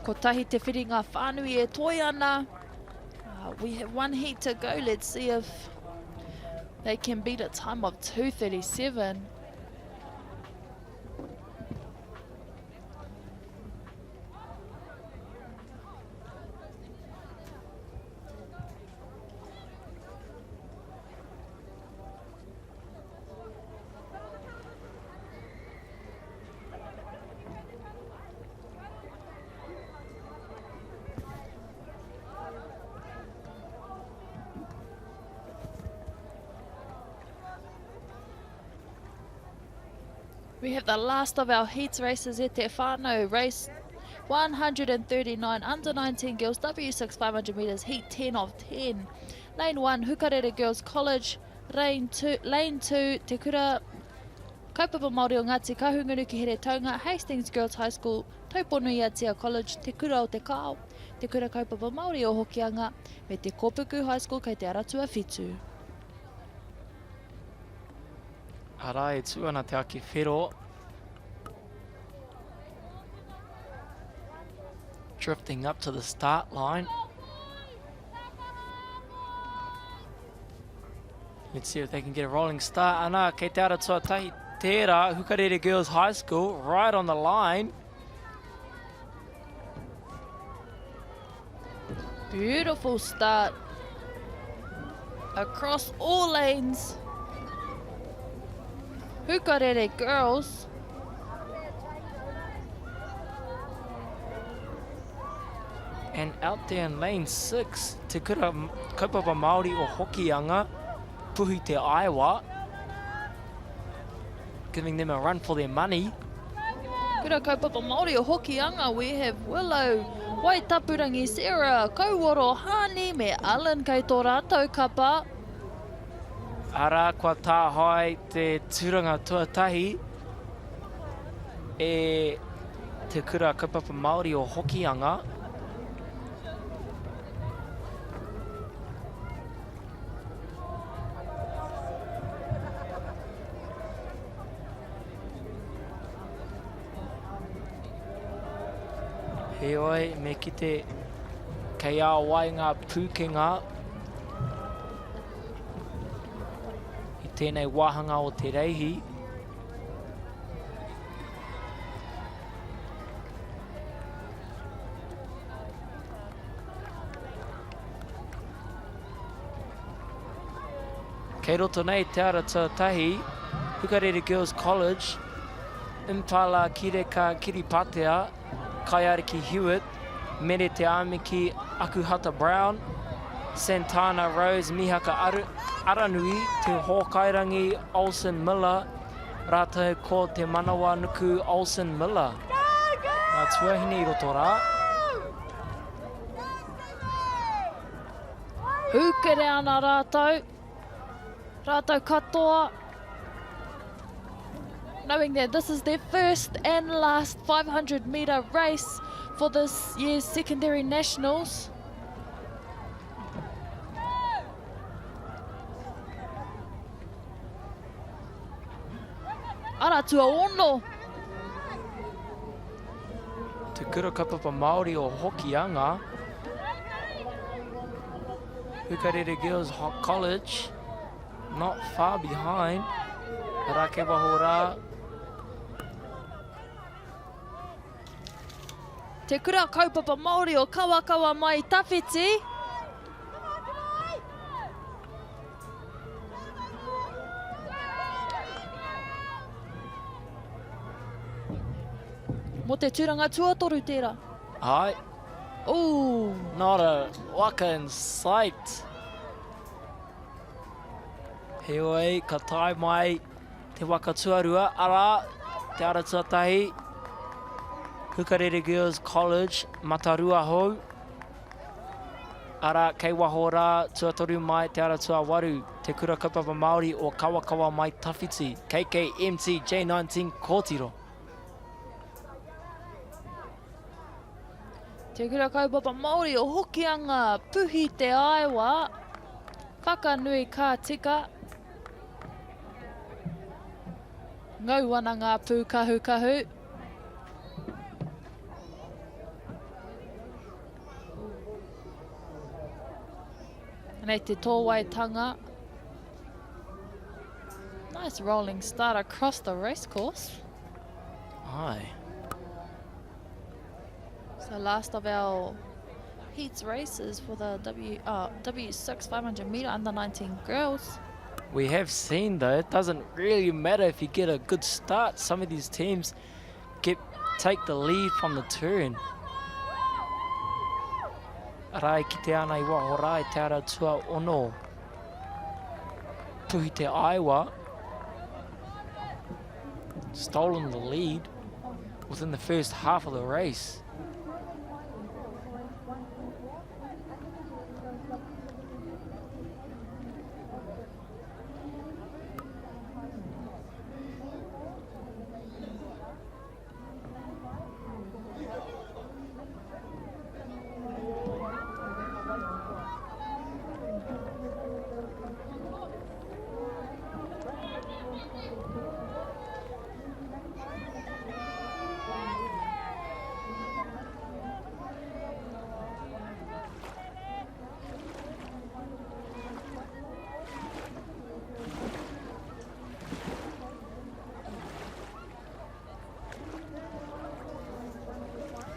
Ko tahi te whiringa whānui e toi ana. We have one heat to go. Let's see if they can beat a time of 2:37. We have the last of our heats races e te whānau race 139 under 19 girls W6 500 metres heat 10 of 10. Lane 1 Hukarere Girls College, lane 2 Te Kura Kaupapa Māori o Ngāti Kahungaruki Here Taunga Hastings Girls High School, Tauponu Iatia College, Te Kura o Te Kao, Te Kura Kaupapa Māori o Hokianga, me Te Kōpuku High School kei te Aratua Whitu. Ara e tūana te aki whero. Drifting up to the start line. Let's see if they can get a rolling start. Ana, kei te Aratua tahi tērā, Hukarere Girls High School, right on the line. Beautiful start. Across all lanes. Hukarere Girls. And out there in lane 6, Te Kura Kaupapa Māori o Hokianga, Puhi Te Aiwa, giving them a run for their money. Kura Kaupapa Māori o Hokianga, we have Willow, Waitapurangi Sarah, Kauoro Hani me Alan kei tō rātou kapa. Ara, kua tāhoi te tūranga tuatahi e Te Kura Kaupapa Māori o Hokianga. Heoi, me ki te kei a wai ngā pūkenga i tēnei wāhanga o te reihi. Kei roto nei te ara tuatahi, Hukarere Girls College, Impala Kireka Kiripatea, Kaiariki Hewitt, Mere Te Amiki Akuhata Brown, Santana Rose Mihaka Aranui, Te Hōkairangi Olsen Miller, Rātou ko Te Manawa Nuku Olsen Miller. Ngā tuahine I roto rā. Hukere ana rātou. Rātou katoa. Knowing that this is their first and last 500 metre race for this year's secondary nationals. Aratua ono. Te Kura Kaupapa Māori o Hokianga. Hukarere Girls College, not far behind. Rake waho rā. Te Kura Kaupapa Māori o Kawakawa mai tawhiti. Mo te tūranga tuatoru tērā. Ai, Ooh. not a waka in sight. Heoi, ka tai mai te waka tuarua. Ara, te ara tuatahi. Hukarere Girls College, Matarua hou. Ara, kei waho rā, tuatoru mai te ara tuawaru. Te Kura Kaupapa Māori o Kawakawa mai tawhiti. KKMT J19 kōtiro. Te Kura Kaupapa Māori o Hokianga, Puhi Te Aiwa. Whakanui ka tika. Ngau wana ngā pū kahu kahu. Nei te tōwaitanga. Nice rolling start across the racecourse. Aye. So last of our heats races for the W6 500 meter under 19 girls. We have seen though, it doesn't really matter if you get a good start. Some of these teams take the lead from the turn. Rai ki te ana I waho rai te ara tua ono. Tuhi te aiwa. Stolen the lead within the first half of the race.